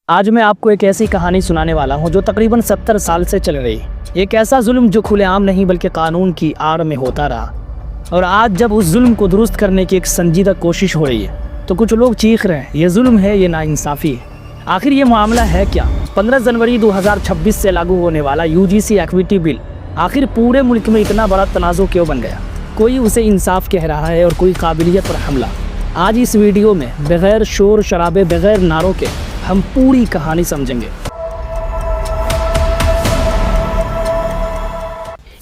آج میں آپ کو ایک ایسی کہانی سنانے والا ہوں جو تقریباً 70 سال سے چل رہی ہے۔ ایک ایسا ظلم جو کھلے عام نہیں بلکہ قانون کی آڑ میں ہوتا رہا، اور آج جب اس ظلم کو درست کرنے کی ایک سنجیدہ کوشش ہو رہی ہے تو کچھ لوگ چیخ رہے ہیں یہ ظلم ہے، یہ ناانصافی ہے۔ آخر یہ معاملہ ہے کیا؟ 15 جنوری 2026 سے لاگو ہونے والا UGC ایکویٹی بل آخر پورے ملک میں اتنا بڑا تنازع کیوں بن گیا؟ کوئی اسے انصاف کہہ رہا ہے اور کوئی قابلیت پر حملہ۔ آج اس ویڈیو میں بغیر شور شرابے، بغیر نعروں کے ہم پوری کہانی سمجھیں گے۔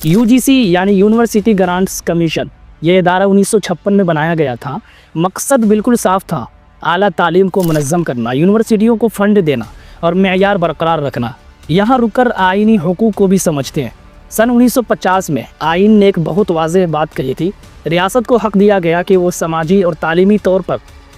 UGC یعنی یونیورسٹی گرانٹس کمیشن، یہ ادارہ 1956 میں بنایا گیا تھا۔ مقصد بالکل صاف تھا، اعلیٰ تعلیم کو منظم کرنا، یونیورسٹیوں کو فنڈ دینا اور معیار برقرار رکھنا۔ یہاں رک کر آئینی حقوق کو بھی سمجھتے ہیں۔ سن 1950 میں آئین نے ایک بہت واضح بات کہی تھی، ریاست کو حق دیا گیا کہ وہ سماجی اور تعلیمی طور پر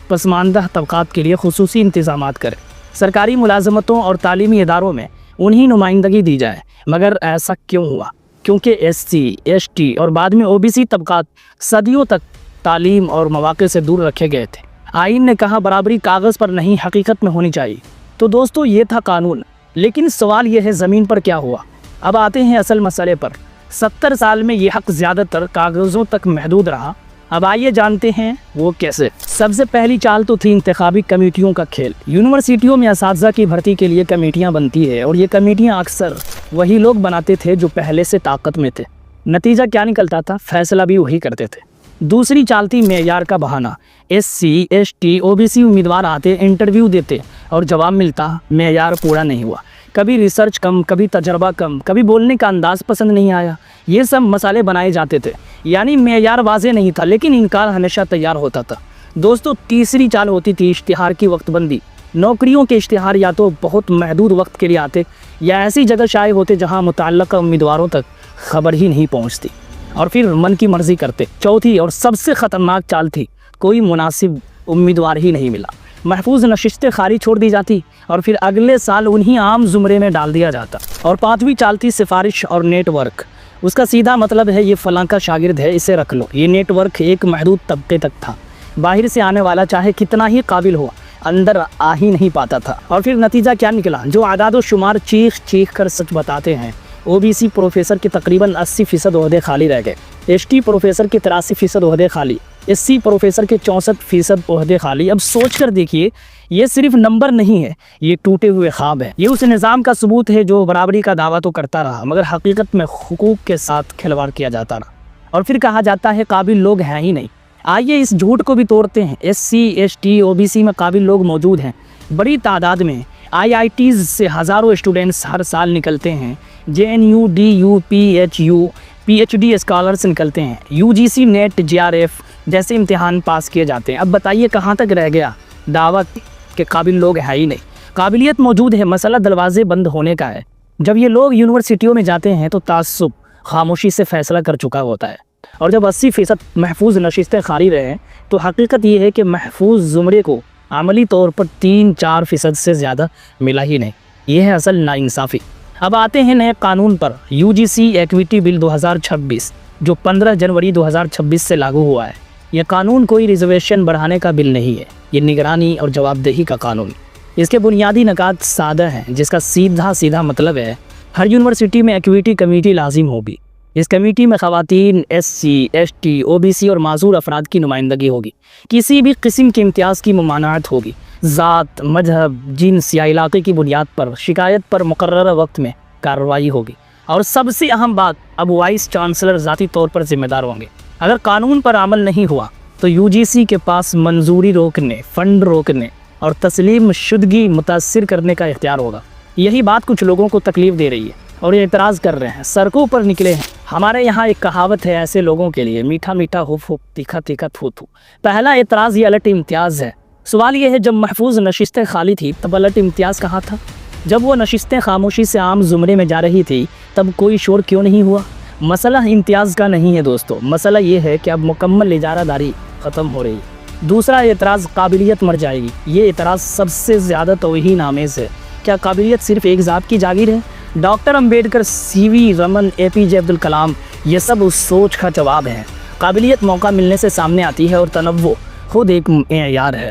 پسماندہ طبقات کے لیے خصوصی انتظامات کرے۔ سرکاری ملازمتوں اور تعلیمی اداروں میں انہیں نمائندگی دی جائے، مگر ایسا کیوں ہوا؟ کیونکہ SC ST اور بعد میں OBC طبقات صدیوں تک تعلیم اور مواقع سے دور رکھے گئے تھے۔ آئین نے کہا برابری کاغذ پر نہیں، حقیقت میں ہونی چاہیے۔ تو دوستو، یہ تھا قانون، لیکن سوال یہ ہے زمین پر کیا ہوا؟ اب آتے ہیں اصل مسئلے پر۔ 70 سال میں یہ حق زیادہ تر کاغذوں تک محدود رہا۔ اب آئیے جانتے ہیں وہ کیسے۔ سب سے پہلی چال تو تھی انتخابی کمیٹیوں کا کھیل۔ یونیورسٹیوں میں اساتذہ کی بھرتی کے لیے کمیٹیاں بنتی ہے، اور یہ کمیٹیاں اکثر وہی لوگ بناتے تھے جو پہلے سے طاقت میں تھے۔ نتیجہ کیا نکلتا تھا؟ فیصلہ بھی وہی کرتے تھے۔ دوسری چال تھی معیار کا بہانہ۔ SC ST OBC امیدوار آتے، انٹرویو دیتے اور جواب ملتا معیار پورا نہیں ہوا۔ کبھی ریسرچ کم، کبھی تجربہ کم، کبھی بولنے کا انداز پسند نہیں آیا۔ یہ سب مسئلے بنائے جاتے تھے، یعنی معیار واضح نہیں تھا لیکن انکار ہمیشہ تیار ہوتا تھا۔ دوستو، تیسری چال ہوتی تھی اشتہار کی وقت بندی۔ نوکریوں کے اشتہار یا تو بہت محدود وقت کے لیے آتے یا ایسی جگہ شائع ہوتے جہاں متعلقہ امیدواروں تک خبر ہی نہیں پہنچتی، اور پھر من کی مرضی کرتے۔ چوتھی اور سب سے خطرناک چال تھی کوئی مناسب امیدوار ہی نہیں ملا، محفوظ نشستیں خالی چھوڑ دی جاتی اور پھر اگلے سال انہی عام زمرے میں ڈال دیا جاتا۔ اور پانچویں چال تھی سفارش اور نیٹ ورک۔ اس کا سیدھا مطلب ہے یہ فلاں کا شاگرد ہے، اسے رکھ لو۔ یہ نیٹ ورک ایک محدود طبقے تک تھا، باہر سے آنے والا چاہے کتنا ہی قابل ہو اندر آ ہی نہیں پاتا تھا۔ اور پھر نتیجہ کیا نکلا؟ جو اعداد و شمار چیخ چیخ کر سچ بتاتے ہیں، OBC پروفیسر کے تقریباً 80% عہدے خالی رہ گئے، ST پروفیسر کے 83% عہدے خالی، SC پروفیسر کے 64% عہدے خالی۔ اب سوچ کر دیکھیے، یہ صرف نمبر نہیں ہے، یہ ٹوٹے ہوئے خواب ہے۔ یہ اس نظام کا ثبوت ہے جو برابری کا دعویٰ تو کرتا رہا مگر حقیقت میں حقوق کے ساتھ کھلواڑ کیا جاتا رہا، اور پھر کہا جاتا ہے قابل لوگ ہیں ہی نہیں۔ آئیے اس جھوٹ کو بھی توڑتے ہیں۔ SC ST OBC میں قابل لوگ موجود ہیں، بڑی تعداد میں۔ IITs سے ہزاروں اسٹوڈنٹس ہر سال نکلتے ہیں، JNU DU PHU PhD scholars نکلتے ہیں، UGC نیٹ JRF جیسے امتحان پاس کیے جاتے ہیں۔ اب بتائیے کہاں تک رہ گیا دعویٰ کہ قابل لوگ ہیں ہی نہیں؟ قابلیت موجود ہے، مسئلہ دروازے بند ہونے کا ہے۔ جب یہ لوگ یونیورسٹیوں میں جاتے ہیں تو تعصب خاموشی سے فیصلہ کر چکا ہوتا ہے، اور جب 80% محفوظ نشستیں خالی رہے تو حقیقت یہ ہے کہ محفوظ زمرے کو عملی طور پر 3-4% سے زیادہ ملا ہی نہیں۔ یہ ہے اصل ناانصافی۔ اب آتے ہیں نئے قانون پر۔ UGC ایکویٹی بل 2026 جو 15 جنوری 2026 سے لاگو ہوا ہے۔ یہ قانون کوئی ریزرویشن بڑھانے کا بل نہیں ہے، یہ نگرانی اور جواب دہی کا قانون۔ اس کے بنیادی نکات سادہ ہیں، جس کا سیدھا مطلب ہے ہر یونیورسٹی میں ایکویٹی کمیٹی لازم ہوگی۔ اس کمیٹی میں خواتین، SC ST OBC اور معذور افراد کی نمائندگی ہوگی۔ کسی بھی قسم کے امتیاز کی ممانعت ہوگی۔ ذات، مذہب، جنس یا علاقے کی بنیاد پر شکایت پر مقررہ وقت میں کارروائی ہوگی۔ اور سب سے اہم بات، اب وائس چانسلر ذاتی طور پر ذمہ دار ہوں گے۔ اگر قانون پر عمل نہیں ہوا تو UGC کے پاس منظوری روکنے، فنڈ روکنے اور تسلیم شدگی متاثر کرنے کا اختیار ہوگا۔ یہی بات کچھ لوگوں کو تکلیف دے رہی ہے اور یہ اعتراض کر رہے ہیں، سڑکوں پر نکلے ہیں۔ ہمارے یہاں ایک کہاوت ہے ایسے لوگوں کے لیے، میٹھا میٹھا ہوف ہوف، تیکھا تیکھا تھو تھو۔ پہلا اعتراض یہ الٹ امتیاز ہے۔ سوال یہ ہے، جب محفوظ نشستیں خالی تھی تب الٹ امتیاز کہاں تھا؟ جب وہ نشستیں خاموشی سے عام زمرے میں جا رہی تھی تب کوئی شور کیوں نہیں ہوا؟ مسئلہ امتیاز کا نہیں ہے دوستو، مسئلہ یہ ہے کہ اب مکمل اجارہ داری ختم ہو رہی ہے۔ دوسرا اعتراض، قابلیت مر جائے گی۔ یہ اعتراض سب سے زیادہ توہین آمیز ہے۔ کیا قابلیت صرف ایک ذات کی جاگیر ہے؟ Doctor Ambedkar, CV Raman, APJ Abdul Kalam, یہ سب اس سوچ کا جواب ہے۔ قابلیت موقع ملنے سے سامنے آتی ہے اور تنوع خود ایک معیار ہے۔